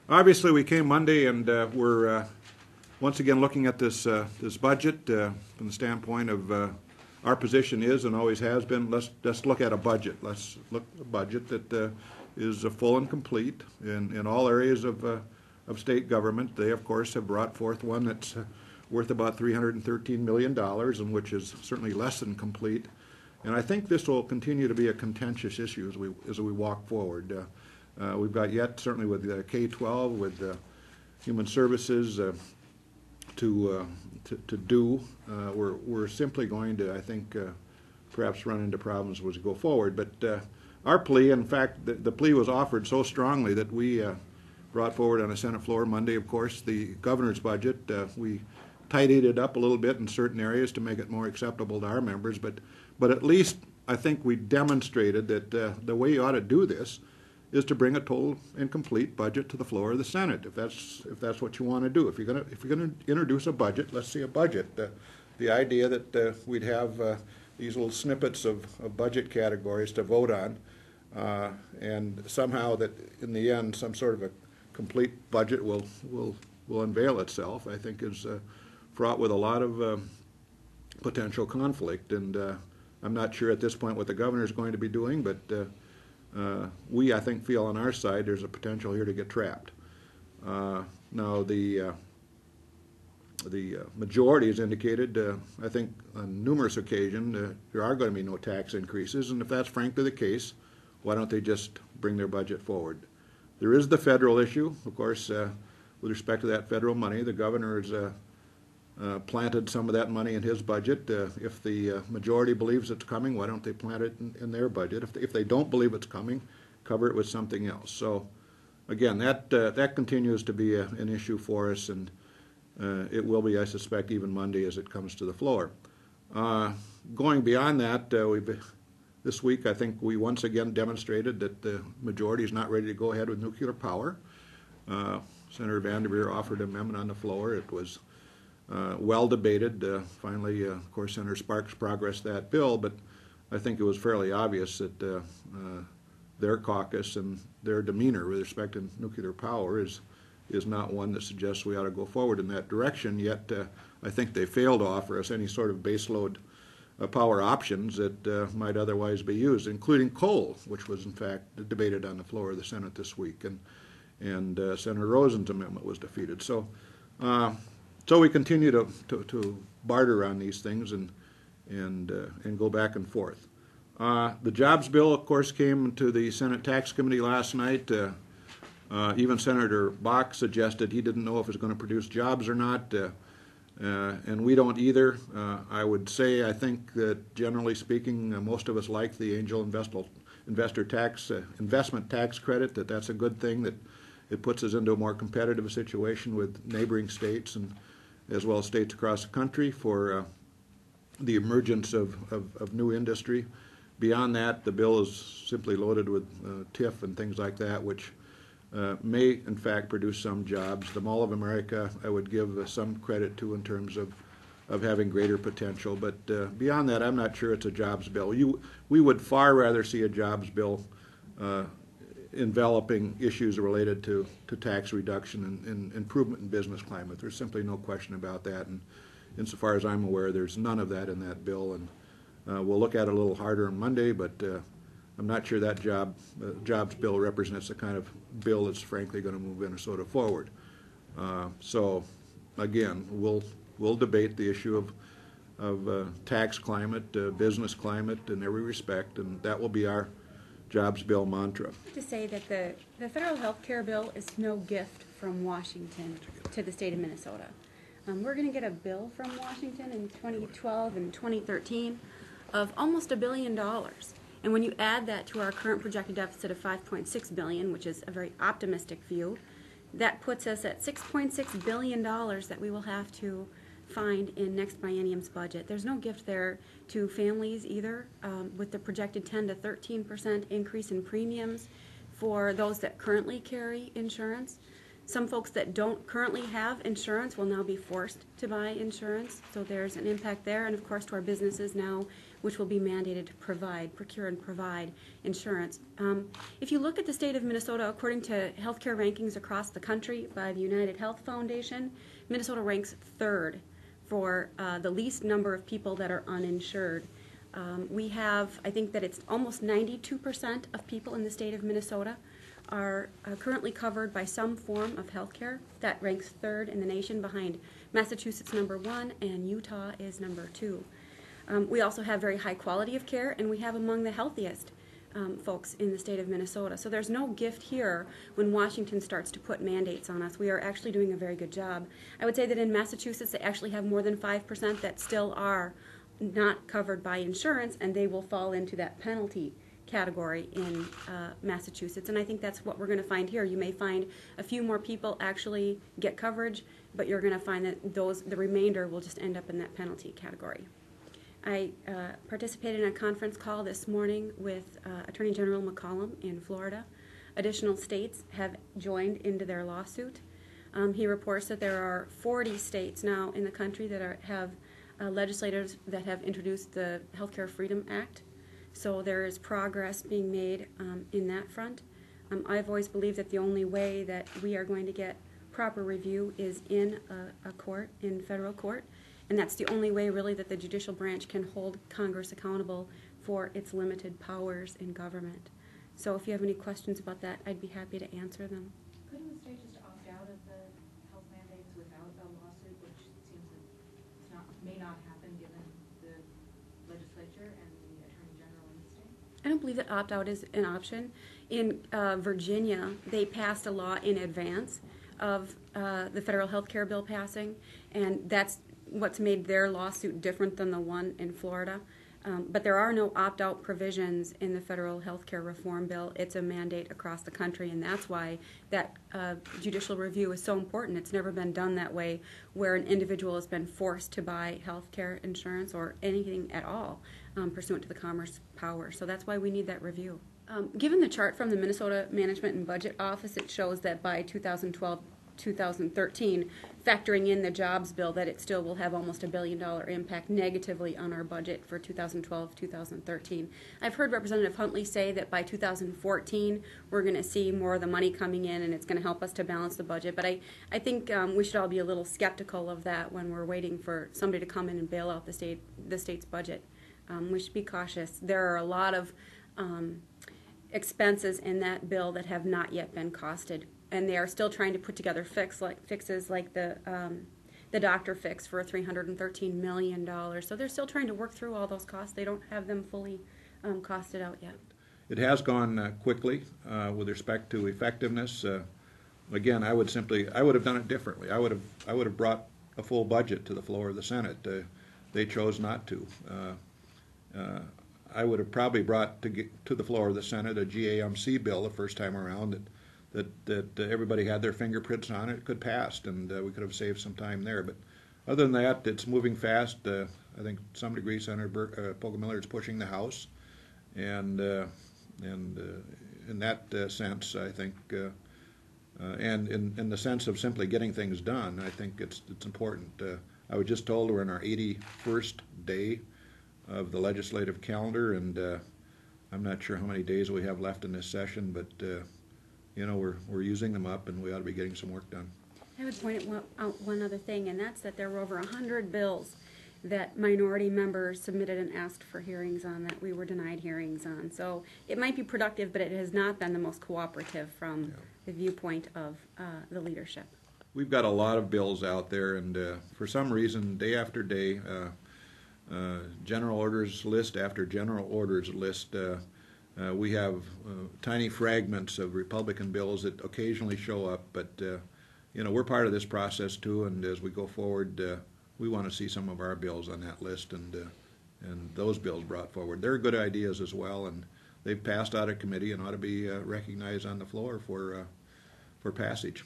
Obviously, we came Monday, and we're once again looking at this budget from the standpoint of our position is and always has been. Let's look at a budget. Let's look at a budget that is full and complete in all areas of state government. They, of course, have brought forth one that's worth about $313 million, and which is certainly less than complete. And I think this will continue to be a contentious issue as we walk forward. We've got yet, certainly with K-12, with Human Services to do. We're simply going to, I think, perhaps run into problems as we go forward. But our plea, in fact, the plea was offered so strongly that we brought forward on the Senate floor Monday, of course, the governor's budget. We tidied it up a little bit in certain areas to make it more acceptable to our members, but at least I think we demonstrated that the way you ought to do this is to bring a total and complete budget to the floor of the Senate. If that's what you want to do, if you're gonna introduce a budget, let's see a budget. The idea that we'd have these little snippets of budget categories to vote on, and somehow that in the end some sort of a complete budget will unveil itself, I think is fraught with a lot of potential conflict. And I'm not sure at this point what the governor is going to be doing, but we, I think, feel on our side there's a potential here to get trapped. Now, the majority has indicated, I think, on numerous occasions, there are going to be no tax increases, and if that's frankly the case, why don't they just bring their budget forward? There is the federal issue, of course, with respect to that federal money. The governor has planted some of that money in his budget. If the majority believes it's coming, why don't they plant it in their budget? If they don't believe it's coming, cover it with something else. So, again, that continues to be an issue for us, and it will be, I suspect, even Monday as it comes to the floor. Going beyond that, this week I think we once again demonstrated that the majority is not ready to go ahead with nuclear power. Senator Vanderveer offered an amendment on the floor. It was well debated. Finally, of course, Senator Sparks progressed that bill, but I think it was fairly obvious that their caucus and their demeanor with respect to nuclear power is not one that suggests we ought to go forward in that direction. Yet I think they failed to offer us any sort of baseload power options that might otherwise be used, including coal, which was in fact debated on the floor of the Senate this week, and Senator Rosen's amendment was defeated. So we continue to barter on these things and go back and forth. The jobs bill, of course, came to the Senate Tax Committee last night. Even Senator Bach suggested he didn't know if it was going to produce jobs or not, and we don't either. I would say I think that generally speaking, most of us like the angel investor tax investment tax credit. That's a good thing. That it puts us into a more competitive situation with neighboring states and as well as states across the country for the emergence of new industry. Beyond that, the bill is simply loaded with TIF and things like that, which may, in fact, produce some jobs. The Mall of America, I would give some credit to in terms of having greater potential. But beyond that, I'm not sure it's a jobs bill. We would far rather see a jobs bill enveloping issues related to tax reduction and improvement in business climate. There's simply no question about that. And insofar as I'm aware, there's none of that in that bill. And we'll look at it a little harder on Monday, but I'm not sure that jobs bill represents the kind of bill that's frankly going to move Minnesota forward. So again, we'll debate the issue of tax climate, business climate in every respect, and that will be our jobs bill mantra. To say that the federal health care bill is no gift from Washington to the state of Minnesota. We're going to get a bill from Washington in 2012 and 2013 of almost $1 billion. And when you add that to our current projected deficit of $5.6 billion, which is a very optimistic view, that puts us at $6.6 billion that we will have to find in next biennium's budget. There's no gift there to families either, with the projected 10 to 13% increase in premiums for those that currently carry insurance. Some folks that don't currently have insurance will now be forced to buy insurance, so there's an impact there. And of course to our businesses now which will be mandated to procure and provide insurance. If you look at the state of Minnesota, according to healthcare rankings across the country by the United Health Foundation, Minnesota ranks third for the least number of people that are uninsured. We have, I think that it's almost 92% of people in the state of Minnesota are currently covered by some form of health care. That ranks third in the nation behind Massachusetts #1 and Utah is #2. We also have very high quality of care, and we have among the healthiest folks in the state of Minnesota. So there's no gift here when Washington starts to put mandates on us. We are actually doing a very good job. I would say that in Massachusetts they actually have more than 5% that still are not covered by insurance, and they will fall into that penalty category in Massachusetts, and I think that's what we're going to find here. You may find a few more people actually get coverage, but you're going to find that the remainder will just end up in that penalty category. I participated in a conference call this morning with Attorney General McCollum in Florida. Additional states have joined into their lawsuit. He reports that there are 40 states now in the country that have legislators that have introduced the Healthcare Freedom Act. So there is progress being made in that front. I've always believed that the only way that we are going to get proper review is in a court, in federal court, and that's the only way really that the judicial branch can hold Congress accountable for its limited powers in government. So if you have any questions about that, I'd be happy to answer them. Couldn't the state just opt out of the health mandates without a lawsuit, which seems that may not happen given the legislature and the Attorney General in the state? I don't believe that opt-out is an option. In Virginia, they passed a law in advance of the federal health care bill passing, and that's what's made their lawsuit different than the one in Florida. But there are no opt-out provisions in the federal health care reform bill. It's a mandate across the country, and that's why that judicial review is so important. It's never been done that way, where an individual has been forced to buy health care insurance or anything at all pursuant to the Commerce power. So that's why we need that review. Given the chart from the Minnesota Management and Budget Office, it shows that by 2012-2013, factoring in the jobs bill, that it still will have almost $1 billion impact negatively on our budget for 2012-2013. I've heard Representative Huntley say that by 2014 we're going to see more of the money coming in and it's going to help us to balance the budget, but I think we should all be a little skeptical of that when we're waiting for somebody to come in and bail out the state's budget. We should be cautious. There are a lot of expenses in that bill that have not yet been costed, and they are still trying to put together fixes like the doctor fix for $313 million. So they're still trying to work through all those costs. They don't have them fully costed out yet. It has gone quickly with respect to effectiveness. Again, I would have done it differently. I would have brought a full budget to the floor of the Senate. They chose not to. I would have probably brought to the floor of the Senate a GAMC bill the first time around that everybody had their fingerprints on it, could pass, and we could have saved some time there. But other than that, it's moving fast. I think to some degree Senator Pogge-Miller is pushing the House, and in that sense, I think, and in the sense of simply getting things done, I think it's important. I was just told we're in our 81st day of the legislative calendar, and I'm not sure how many days we have left in this session, but you know, we're using them up, and we ought to be getting some work done. I would point out one other thing, and that's that there were over 100 bills that minority members submitted and asked for hearings on that we were denied hearings on. So it might be productive, but it has not been the most cooperative from the viewpoint of the leadership. We've got a lot of bills out there, and for some reason, day after day, general orders list after general orders list, we have tiny fragments of Republican bills that occasionally show up, but you know, we're part of this process too, and as we go forward, we want to see some of our bills on that list and those bills brought forward. They're good ideas as well, and they've passed out of committee and ought to be recognized on the floor for passage.